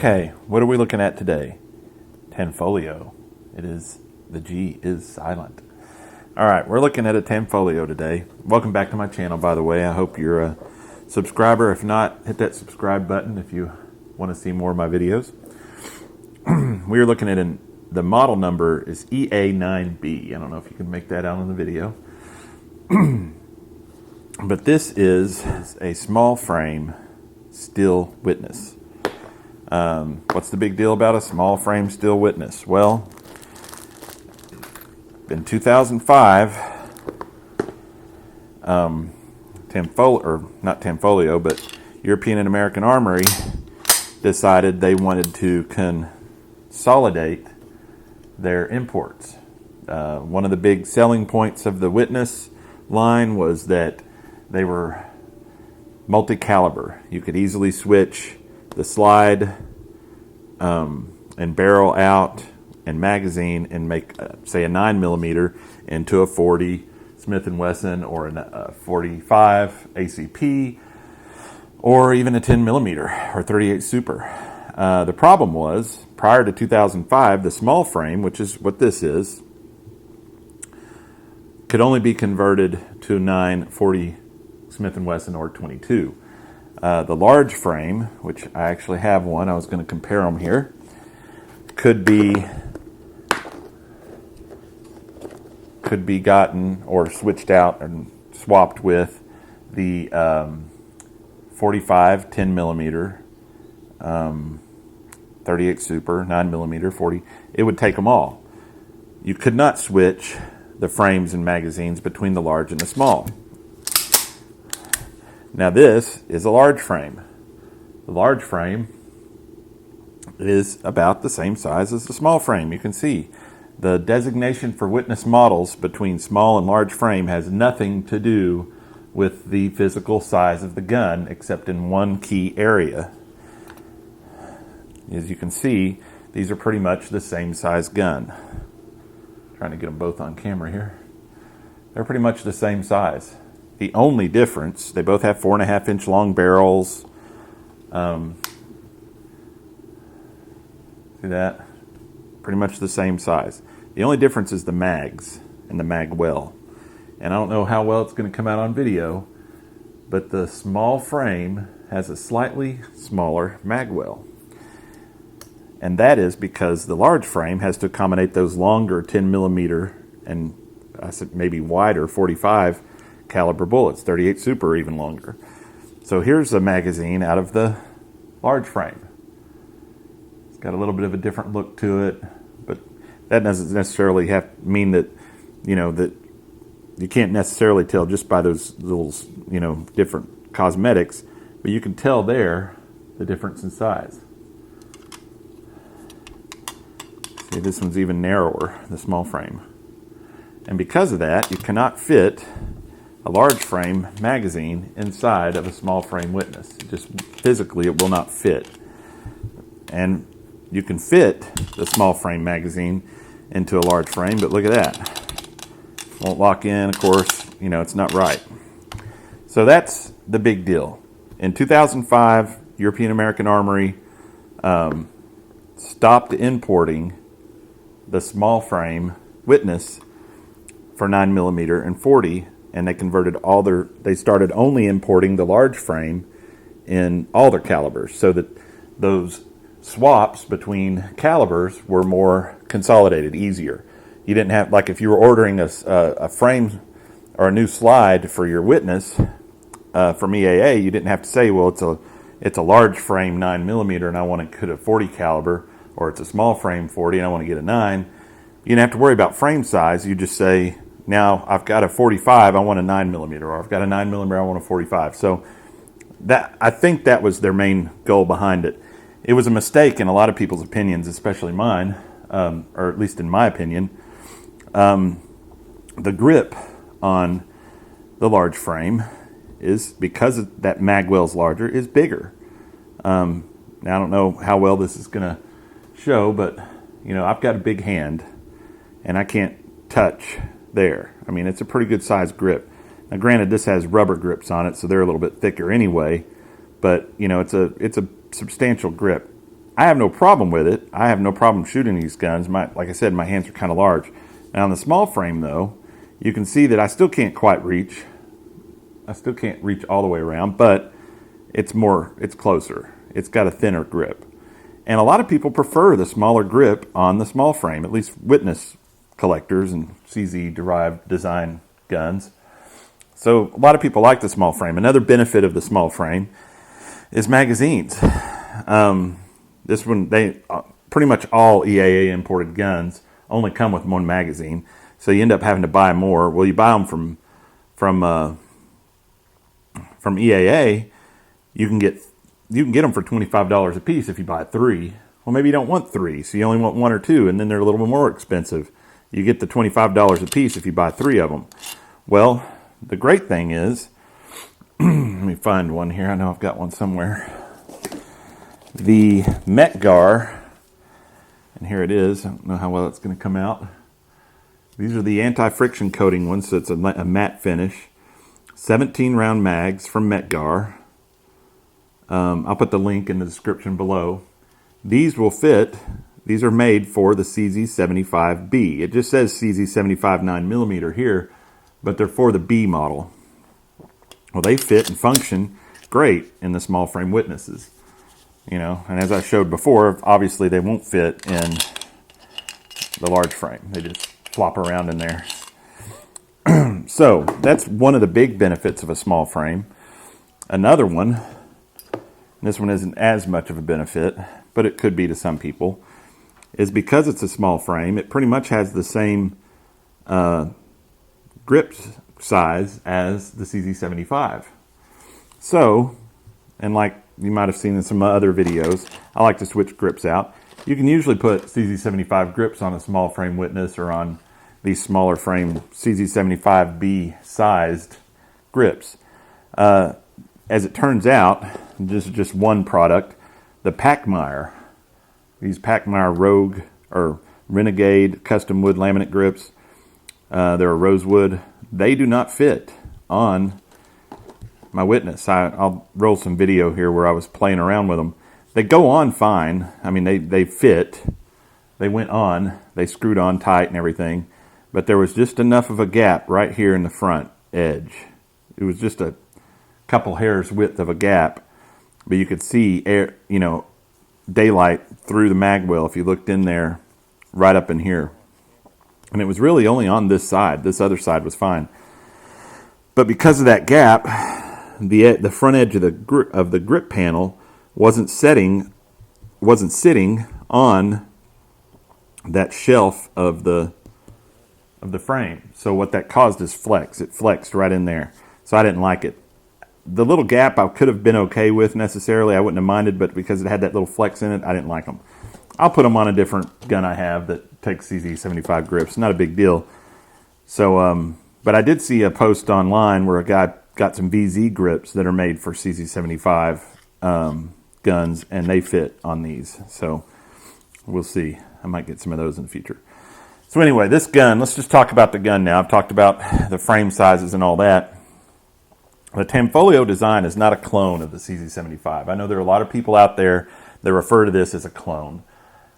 Okay, what are we looking at today? Tanfoglio. The G is silent. All right, we're looking at a Tanfoglio today. Welcome back to my channel, by the way. I hope you're a subscriber. If not, hit that subscribe button if you want to see more of my videos. We are looking at the model number is EA9B. I don't know if you can make that out in the video. But this is a small frame steel witness. What's the big deal about a small frame steel witness? Well, in 2005, European and American Armory decided they wanted to consolidate their imports. One of the big selling points of the Witness line was that they were multi-caliber. You could easily switch the slide and barrel out and magazine and make, say, a 9mm into a 40 Smith & Wesson or a 45 ACP or even a 10mm or 38 Super. The problem was, prior to 2005, the small frame, which is what this is, could only be converted to 940 Smith & Wesson or 22. The large frame, which I actually have one, I was going to compare them here, could be gotten or switched out and swapped with the 45 10mm, 38 Super, 9mm, 40. It would take them all. You could not switch the frames and magazines between the large and the small. Now this is a large frame. The large frame is about the same size as the small frame. You can see the designation for Witness models between small and large frame has nothing to do with the physical size of the gun except in one key area. As you can see, these are pretty much the same size gun. Trying to get them both on camera here. They're pretty much the same size. The only difference, they both have 4.5-inch long barrels. See that? Pretty much the same size. The only difference is the mags and the mag well. And I don't know how well it's going to come out on video, but the small frame has a slightly smaller mag well. And that is because the large frame has to accommodate those longer 10mm and I said maybe wider 45 caliber bullets, 38 Super or even longer. So here's a magazine out of the large frame. It's got a little bit of a different look to it, but that doesn't necessarily mean that, that you can't necessarily tell just by those little, different cosmetics, but you can tell there the difference in size. See, this one's even narrower, the small frame. And because of that, you cannot fit a large frame magazine inside of a small frame Witness. Just physically, it will not fit. And you can fit the small frame magazine into a large frame, but look at that. Won't lock in, of course, it's not right. So that's the big deal. In 2005, European American Armory stopped importing the small frame Witness for 9mm and 40, and they started only importing the large frame in all their calibers, so that those swaps between calibers were more consolidated, easier. You didn't have, like if you were ordering a frame or a new slide for your Witness from EAA, you didn't have to say, well, it's a large frame 9mm and I want to get a 40 caliber, or it's a small frame 40 and I want to get a 9. You didn't have to worry about frame size. You just say, now I've got a 45, I want a 9mm, or I've got a 9mm, I want a 45. So I think that was their main goal behind it. It was a mistake in a lot of people's opinions, especially mine, or at least in my opinion. The grip on the large frame is, because that mag well's larger, is bigger. Now I don't know how well this is going to show, but I've got a big hand and I can't touch there. I mean, it's a pretty good sized grip. Now granted, this has rubber grips on it, so they're a little bit thicker anyway, but it's a substantial grip. I have no problem with it. I have no problem shooting these guns. Like I said, my hands are kind of large. Now on the small frame though, you can see that I still can't quite reach. I still can't reach all the way around, but it's closer. It's got a thinner grip. And a lot of people prefer the smaller grip on the small frame, at least Witness collectors and CZ-derived design guns. So a lot of people like the small frame. Another benefit of the small frame is magazines. This one, pretty much all EAA imported guns only come with one magazine, so you end up having to buy more. Well, you buy them from EAA, you can get them for $25 a piece if you buy 3. Well, maybe you don't want 3, so you only want 1 or 2, and then they're a little bit more expensive. You get the $25 a piece if you buy 3 of them. Well, the great thing is, let me find one here. I know I've got one somewhere. The MecGar, and here it is. I don't know how well it's going to come out. These are the anti-friction coating ones, so it's a matte finish. 17 round mags from MecGar. I'll put the link in the description below. These will fit. These are made for the CZ75B. It just says CZ75 9mm here, but they're for the B model. Well, they fit and function great in the small frame Witnesses. You know, and as I showed before, obviously they won't fit in the large frame. They just flop around in there. So that's one of the big benefits of a small frame. Another one, this one isn't as much of a benefit, but it could be to some people, is because it's a small frame, it pretty much has the same grip size as the CZ75. So, and like you might have seen in some other videos, I like to switch grips out. You can usually put CZ75 grips on a small frame Witness or on these smaller frame CZ75B sized grips. As it turns out, this is just one product, the Pachmayr. These Pachmayr Rogue or Renegade custom wood laminate grips, they're a rosewood. They do not fit on my Witness. I'll roll some video here where I was playing around with them. They go on fine. I mean, they fit. They went on. They screwed on tight and everything. But there was just enough of a gap right here in the front edge. It was just a couple hairs width of a gap. But you could see air, daylight through the mag well if you looked in there right up in here. And it was really only on this side. This other side was fine. But because of that gap, the front edge of the grip panel wasn't sitting on that shelf of the frame. So what that caused is flex. It flexed right in there. So I didn't like it. The little gap I could have been okay with necessarily. I wouldn't have minded, but because it had that little flex in it, I didn't like them. I'll put them on a different gun I have that takes CZ75 grips. Not a big deal. So, but I did see a post online where a guy got some VZ grips that are made for CZ75 guns, and they fit on these. So we'll see. I might get some of those in the future. So anyway, this gun, let's just talk about the gun now. I've talked about the frame sizes and all that. The Tanfoglio design is not a clone of the CZ75. I know there are a lot of people out there that refer to this as a clone.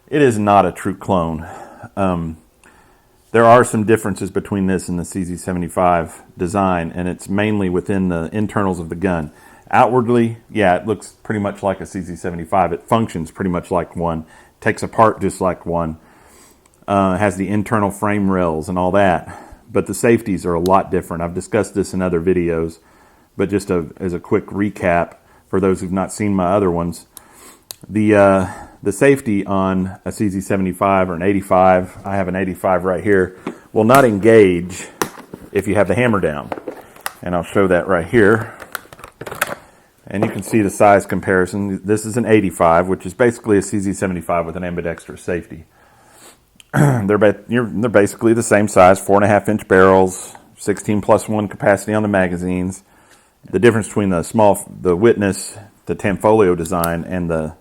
It is not a true clone. There are some differences between this and the CZ75 design, and it's mainly within the internals of the gun. Outwardly, yeah, it looks pretty much like a CZ75. It functions pretty much like one. Takes apart just like one. Has the internal frame rails and all that. But the safeties are a lot different. I've discussed this in other videos, but just as a quick recap for those who've not seen my other ones, the safety on a CZ75 or an 85, I have an 85 right here, will not engage if you have the hammer down. And I'll show that right here. And you can see the size comparison. This is an 85, which is basically a CZ75 with an ambidextrous safety. They're basically the same size, 4.5-inch barrels, 16+1 capacity on the magazines. The difference between the Witness, the Tanfoglio design, and the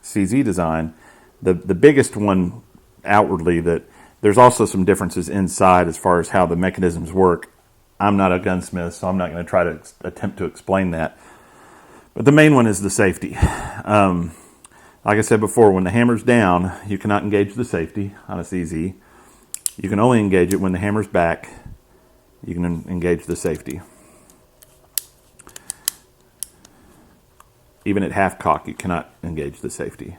CZ design, the biggest one outwardly, that there's also some differences inside as far as how the mechanisms work. I'm not a gunsmith, so I'm not going to try to attempt to explain that. But the main one is the safety. Like I said before, when the hammer's down, you cannot engage the safety on a CZ. You can only engage it when the hammer's back. You can engage the safety. Even at half cock, you cannot engage the safety.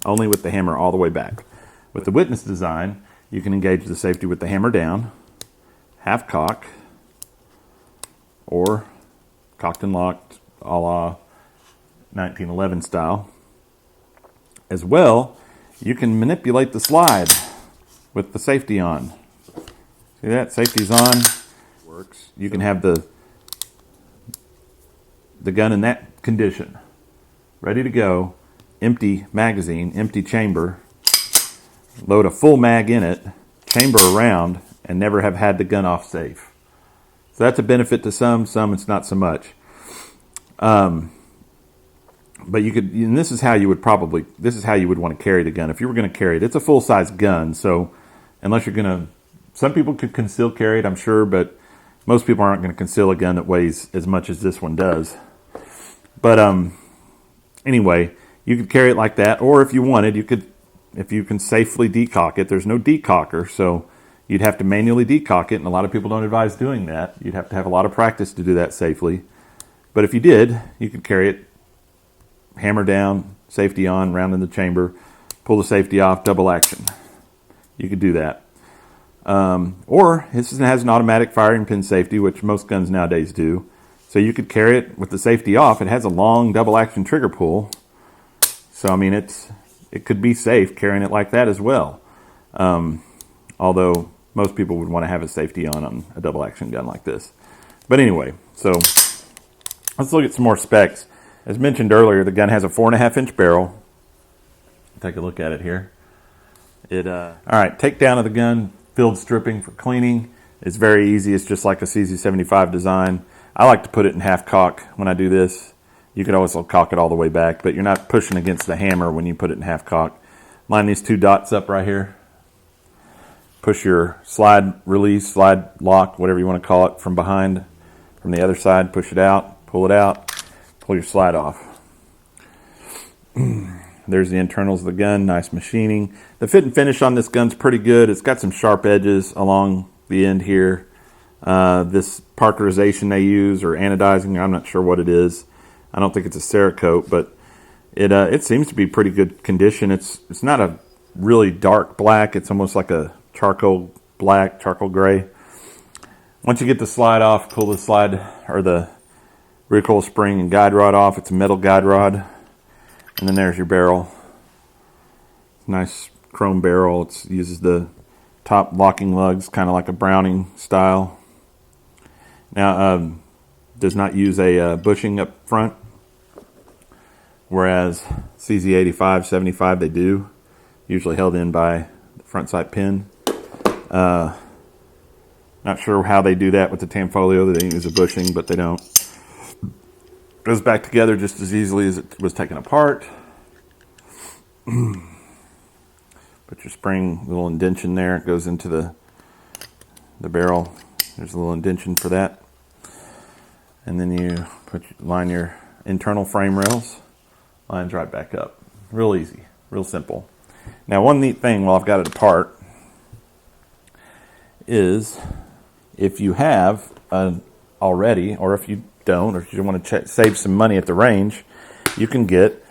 Only with the hammer all the way back. With the Witness design, you can engage the safety with the hammer down, half cock, or cocked and locked a la 1911 style. As well, you can manipulate the slide with the safety on. See that? Safety's on. Works. You can have the gun in that condition, ready to go, empty magazine, empty chamber, load a full mag in it, chamber around, and never have had the gun off safe. So that's a benefit to some it's not so much. But you could, and this is how you would want to carry the gun. If you were going to carry it, it's a full-size gun, so unless you're going to, some people could conceal carry it, I'm sure, but most people aren't going to conceal a gun that weighs as much as this one does. But anyway, you could carry it like that, or if you wanted, you could, if you can safely decock it. There's no decocker, so you'd have to manually decock it, and a lot of people don't advise doing that. You'd have to have a lot of practice to do that safely. But if you did, you could carry it, hammer down, safety on, round in the chamber, pull the safety off, double action. You could do that. Or this has an automatic firing pin safety, which most guns nowadays do. So you could carry it with the safety off. It has a long double action trigger pull. So I mean, it could be safe carrying it like that as well. Although most people would want to have a safety on a double action gun like this. But anyway, so let's look at some more specs. As mentioned earlier, the gun has a 4.5-inch barrel. Take a look at it here. All right, takedown of the gun, field stripping for cleaning. It's very easy. It's just like a CZ75 design. I like to put it in half cock when I do this. You could also cock it all the way back, but you're not pushing against the hammer when you put it in half cock. Line these two dots up right here. Push your slide release, slide lock, whatever you want to call it, from behind, from the other side. Push it out, pull it out. Pull your slide off. There's the internals of the gun, nice machining. The fit and finish on this gun's pretty good. It's got some sharp edges along the end here. This parkerization they use, or anodizing, I'm not sure what it is. I don't think it's a Cerakote, but it seems to be pretty good condition. It's not a really dark black. It's almost like a charcoal black, charcoal gray. Once you get the slide off, pull the slide, or the recoil spring and guide rod off. It's a metal guide rod. And then there's your barrel. Nice chrome barrel. It uses the top locking lugs, kind of like a Browning style. Now, does not use a bushing up front, whereas CZ85, 75, they do. Usually held in by the front sight pin. Not sure how they do that with the Tanfoglio. They use a bushing, but they don't. Goes back together just as easily as it was taken apart. Put your spring, little indention there. It goes into the barrel. There's a little indention for that. And then you line your internal frame rails. Lines right back up. Real easy, real simple. Now, one neat thing while I've got it apart is if you have already, or if you don't, or if you want to save some money at the range, you can get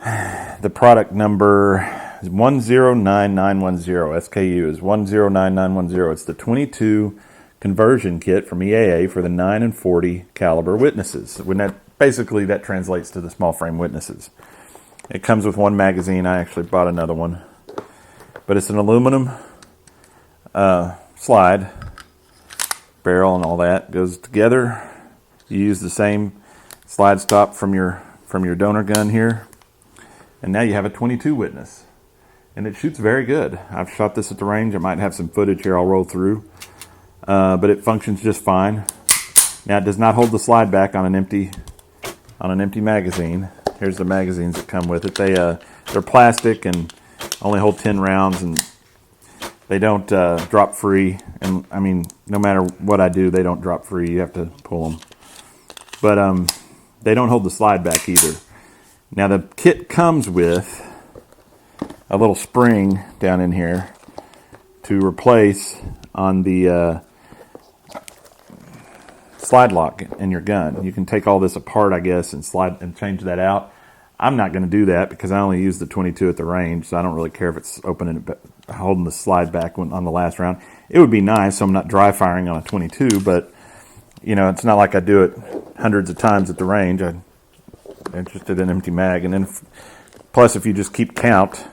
the product number 109910. SKU is 109910. It's the 22 conversion kit from EAA for the 9 and 40 caliber Witnesses. Basically that translates to the small frame Witnesses. It comes with one magazine. I actually bought another one, but it's an aluminum slide barrel, and all that goes together. You use the same slide stop from your donor gun here, and now you have a 22 Witness, and it shoots very good. I've shot this at the range. I might have some footage here I'll roll through, but it functions just fine. Now, it does not hold the slide back on an empty magazine. Here's the magazines that come with it. They're plastic and only hold 10 rounds, and they don't drop free. And I mean, no matter what I do, they don't drop free. You have to pull them. But they don't hold the slide back either. Now the kit comes with a little spring down in here to replace on the slide lock in your gun. You can take all this apart, I guess, and slide and change that out. I'm not going to do that because I only use the 22 at the range, so I don't really care if it's opening, holding the slide back on the last round. It would be nice, so I'm not dry firing on a 22, but you know, it's not like I do it hundreds of times at the range. I'm interested in empty mag, and then plus if you just keep count,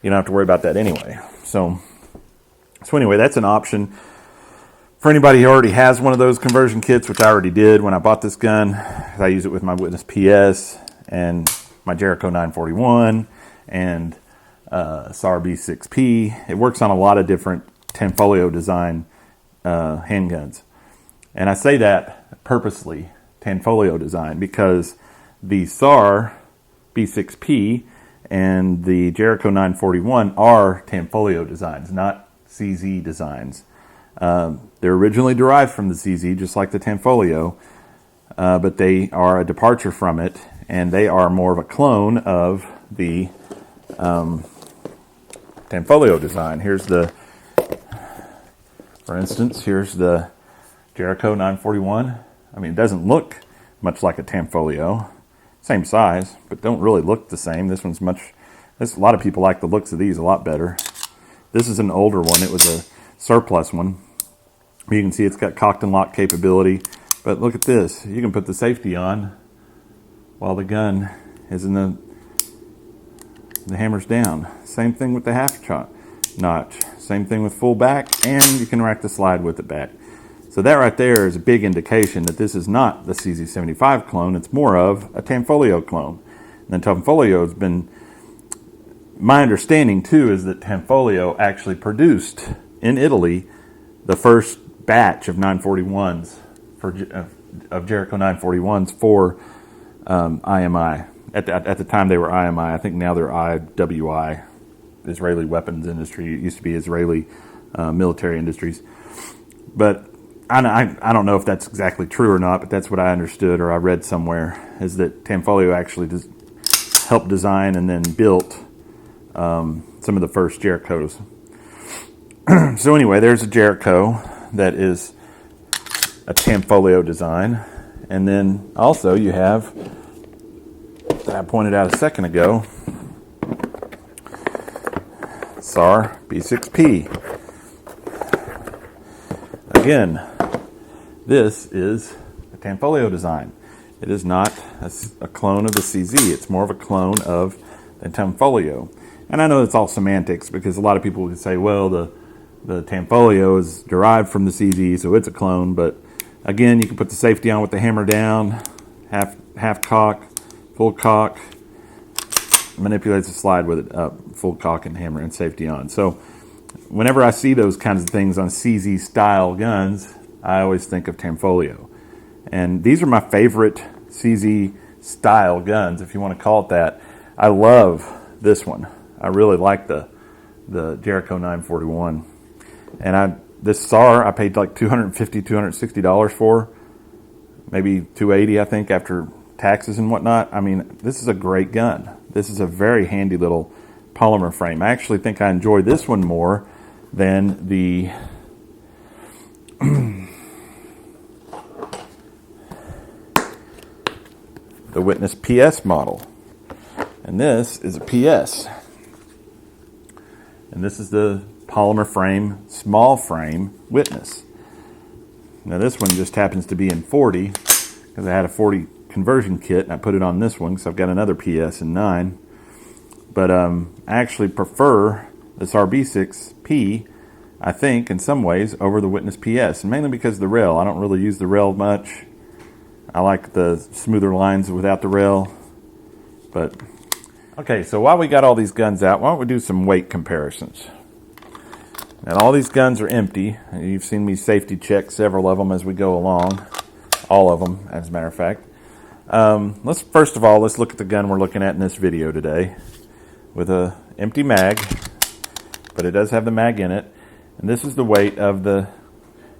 you don't have to worry about that anyway. So anyway, that's an option for anybody who already has one of those conversion kits, which I already did when I bought this gun. I use it with my Witness PS and my Jericho 941 and SAR B6P. It works on a lot of different Tanfoglio design handguns. And I say that purposely, Tanfoglio design, because the SAR B6P and the Jericho 941 are Tanfoglio designs, not CZ designs. They're originally derived from the CZ, just like the Tanfoglio, but they are a departure from it, and they are more of a clone of the Tanfoglio design. For instance, here's the Jericho 941. I mean, it doesn't look much like a Tanfoglio. Same size, but don't really look the same. This one's a lot of people like the looks of these a lot better. This is an older one. It was a surplus one. You can see it's got cocked and lock capability. But look at this. You can put the safety on while the gun is in the hammer's down. Same thing with the half notch. Same thing with full back, and you can rack the slide with it back. So that right there is a big indication that this is not the CZ75 clone. It's more of a Tanfoglio clone. And Tanfoglio has been, my understanding too, is that Tanfoglio actually produced in Italy the first batch of 941s of Jericho 941s for IMI. At the time they were IMI. I think now they're IWI, Israeli Weapons Industry. It used to be Israeli Military Industries. But I don't know if that's exactly true or not, but that's what I understood or I read somewhere, is that Tanfoglio actually helped design and then built some of the first Jerichos. So anyway, there's a Jericho that is a Tanfoglio design. And then also you have, that I pointed out a second ago, SAR B6P. Again, this is a Tanfoglio design. It is not a clone of the CZ. It's more of a clone of the Tanfoglio. And I know it's all semantics, because a lot of people would say, well, the Tanfoglio is derived from the CZ, so it's a clone. But again, you can put the safety on with the hammer down, half cock, full cock, manipulates the slide with it up, full cock and hammer and safety on. So whenever I see those kinds of things on CZ style guns, I always think of Tanfoglio. And these are my favorite CZ style guns, if you want to call it that. I love this one. I really like the Jericho 941. And this SAR I paid like $250, $260 for, maybe $280 I think after taxes and whatnot. I mean, this is a great gun. This is a very handy little polymer frame. I actually think I enjoy this one more than the the Witness PS model. And this is a PS. And this is the polymer frame, small frame Witness. Now this one just happens to be in 40, because I had a 40 conversion kit and I put it on this one because I've got another PS in 9. But I actually prefer this RB6P, I think, in some ways, over the Witness PS. And mainly because of the rail. I don't really use the rail much. I like the smoother lines without the rail. But okay, so while we got all these guns out, why don't we do some weight comparisons? And all these guns are empty. You've seen me safety check several of them as we go along. All of them, as a matter of fact. First of all, let's look at the gun we're looking at in this video today. With a empty mag, but it does have the mag in it. And this is the weight of the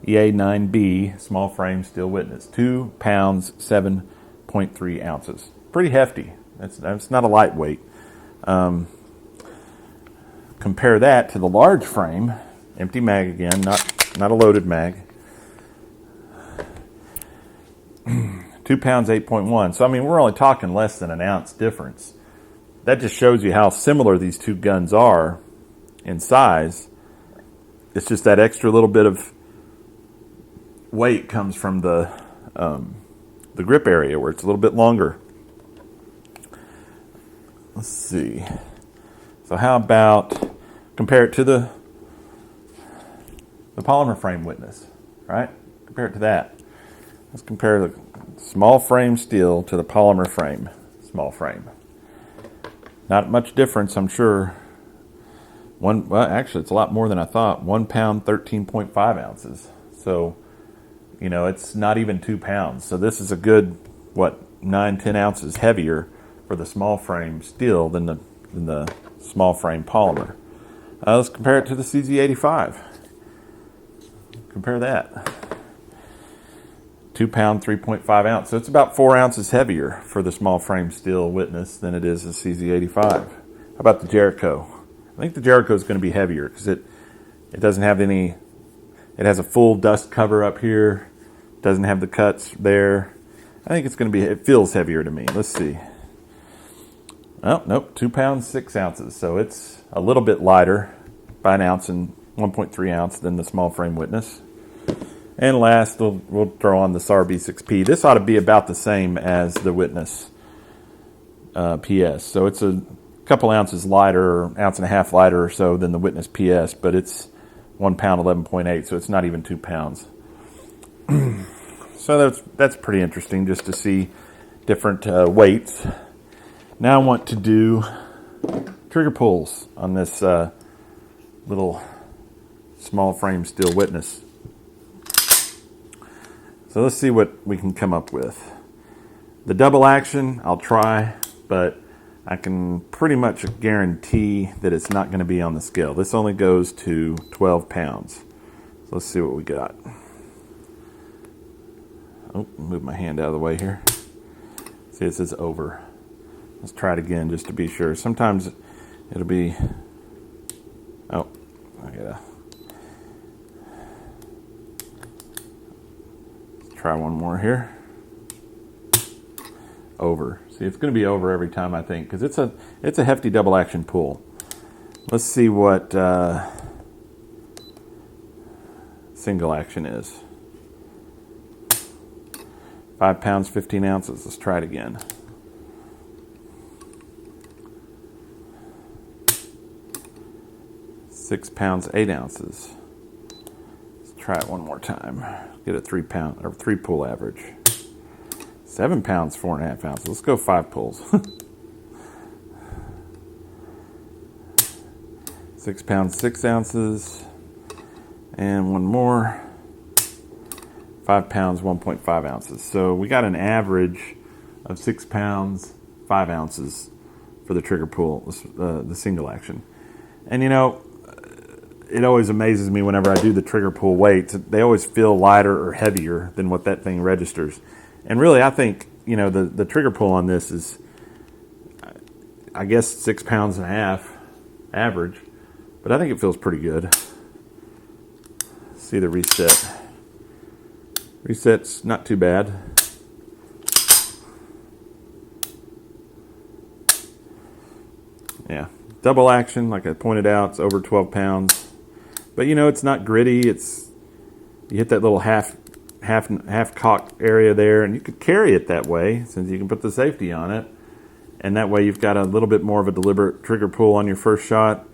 EA9B small frame steel Witness. 2 pounds, 7.3 ounces. Pretty hefty. That's not a lightweight. Compare that to the large frame, empty mag again, not a loaded mag. 2 pounds, 8.1. So I mean, we're only talking less than an ounce difference. That just shows you how similar these two guns are in size. It's just that extra little bit of weight comes from the grip area where it's a little bit longer. Let's see. So how about compare it to the polymer frame Witness, right? Compare it to that. Let's compare the small frame steel to the polymer frame small frame. Not much difference, I'm sure. Well, actually, it's a lot more than I thought. 1 pound, 13.5 ounces. So, you know, it's not even 2 pounds. So this is a good, 9-10 ounces heavier for the small frame steel than the small frame polymer. Let's compare it to the CZ85. Compare that. 2 pound, 3.5 ounce. So it's about 4 ounces heavier for the small frame steel Witness than it is the CZ85. How about the Jericho? I think the Jericho is going to be heavier because it doesn't have any. It has a full dust cover up here. Doesn't have the cuts there. I think it's going to be. It feels heavier to me. Let's see. Oh, nope, 2 pounds, 6 ounces. So it's a little bit lighter by an ounce and 1.3 ounce than the small frame Witness. And last, we'll throw on the SAR B6P. This ought to be about the same as the Witness PS. So it's a couple ounces lighter, or ounce and a half lighter or so than the Witness PS, but it's 1 pound, 11.8, so it's not even 2 pounds. So that's pretty interesting just to see different weights. Now I want to do trigger pulls on this little small frame steel Witness. So let's see what we can come up with. The double action, I'll try, but I can pretty much guarantee that it's not going to be on the scale. This only goes to 12 pounds. So let's see what we got. Oh, move my hand out of the way here. See, it says over. Let's try it again just to be sure. Sometimes it'll be... Oh, I gotta... Try one more here. Over. See, it's going to be over every time, I think, because it's a hefty double action pull. Let's see what single action is. 5 pounds, 15 ounces. Let's try it again. Six pounds, 8 ounces. Let's try it one more time. Get a 3 pull average. 7 pounds, 4.5 ounces. Let's go 5 pulls. 6 pounds, 6 ounces. And one more. 5 pounds, 1.5 ounces. So we got an average of 6 pounds, 5 ounces for the trigger pull, the single action. And you know, it always amazes me whenever I do the trigger pull weights. They always feel lighter or heavier than what that thing registers. And really, I think, you know, the trigger pull on this is, I guess, 6 pounds and a half average. But I think it feels pretty good. See the reset. Reset's not too bad. Yeah, double action, like I pointed out, it's over 12 pounds. But you know, it's not gritty. You hit that little half cock area there, and you could carry it that way since you can put the safety on it. And that way you've got a little bit more of a deliberate trigger pull on your first shot.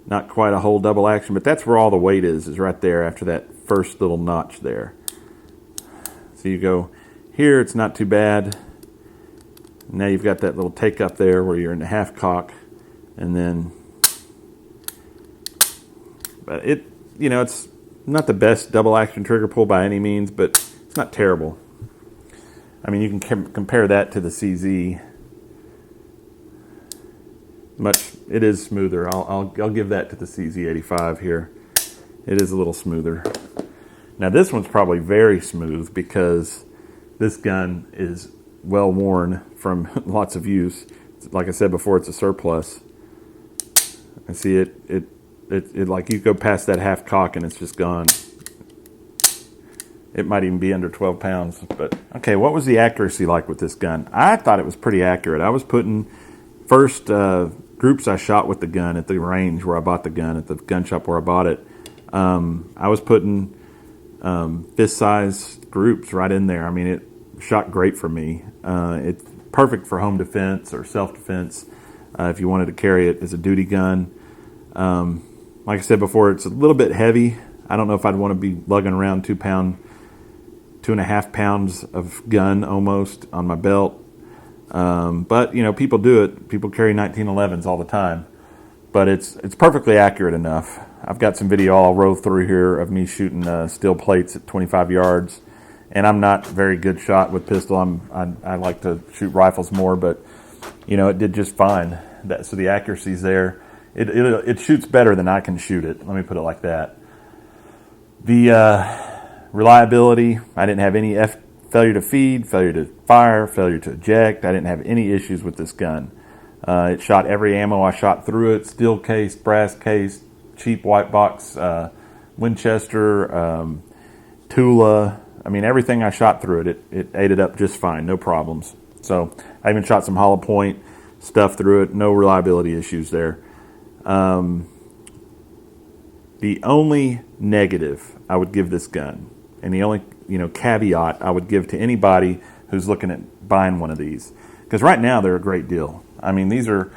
Not quite a whole double action, but that's where all the weight is right there after that first little notch there. So you go here, it's not too bad. Now you've got that little take up there where you're in the half cock, and then, but it, you know, it's not the best double action trigger pull by any means, but it's not terrible. I mean, you can compare that to the CZ. It is smoother. I'll give that to the CZ85 here. It is a little smoother. Now this one's probably very smooth because this gun is well worn from lots of use. like I said before, it's a surplus. I see it like you go past that half cock and it's just gone. It might even be under 12 pounds. But okay, what was the accuracy like with this gun? I thought it was pretty accurate. I was putting first groups I shot with the gun at the range where I bought the gun, at the gun shop where I bought it. I was putting fist-size groups right in there. I mean, it shot great for me. It's perfect for home defense or self-defense if you wanted to carry it as a duty gun. Like I said before, it's a little bit heavy. I don't know if I'd want to be lugging around 2.5 pounds of gun almost on my belt. But, you know, people do it. People carry 1911s all the time. But it's perfectly accurate enough. I've got some video I'll roll through here of me shooting steel plates at 25 yards. And I'm not a very good shot with pistol. I like to shoot rifles more, but, you know, it did just fine. So the accuracy's there. It shoots better than I can shoot it. Let me put it like that. The reliability, I didn't have any failure to feed, failure to fire, failure to eject. I didn't have any issues with this gun. It shot every ammo I shot through it, steel case, brass case, cheap white box, Winchester, Tula. I mean, everything I shot through it ate it up just fine, no problems. So I even shot some hollow point stuff through it, no reliability issues there. The only negative I would give this gun, and the only caveat I would give to anybody who's looking at buying one of these, because right now they're a great deal. I mean, these are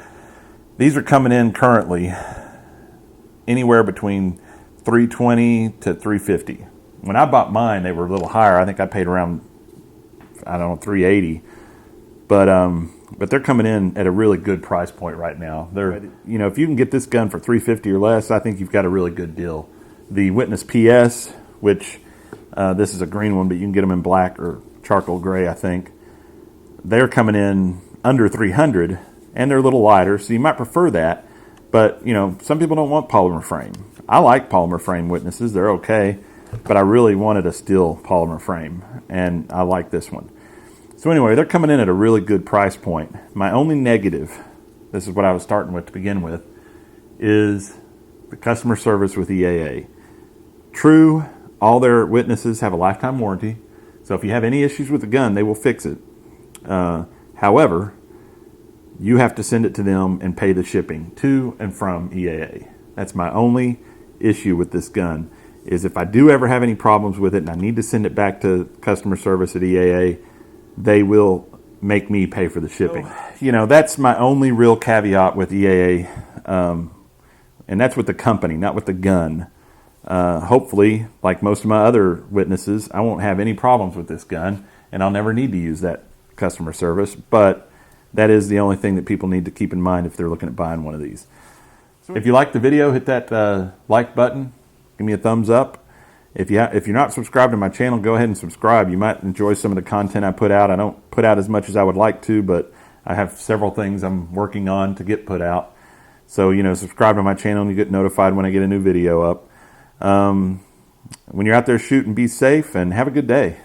coming in currently anywhere between $320 to $350. When I bought mine, they were a little higher. I think I paid around, I don't know, $380. But they're coming in at a really good price point right now. They're, if you can get this gun for $350 or less, I think you've got a really good deal. The Witness PS, which this is a green one, but you can get them in black or charcoal gray, I think. They're coming in under $300, and they're a little lighter, so you might prefer that. But some people don't want polymer frame. I like polymer frame Witnesses; they're okay. But I really wanted a steel polymer frame, and I like this one. So anyway, they're coming in at a really good price point. My only negative, this is what I was starting with to begin with, is the customer service with EAA. True, all their Witnesses have a lifetime warranty, so if you have any issues with the gun, they will fix it. However, you have to send it to them and pay the shipping to and from EAA. That's my only issue with this gun, is if I do ever have any problems with it and I need to send it back to customer service at EAA, they will make me pay for the shipping. That's my only real caveat with EAA, and that's with the company, not with the gun. Hopefully, like most of my other Witnesses, I won't have any problems with this gun, and I'll never need to use that customer service, but that is the only thing that people need to keep in mind if they're looking at buying one of these. If you like the video, hit that like button, give me a thumbs up. If you're not subscribed to my channel, go ahead and subscribe. You might enjoy some of the content I put out. I don't put out as much as I would like to, but I have several things I'm working on to get put out. So, subscribe to my channel and you get notified when I get a new video up. When you're out there shooting, be safe and have a good day.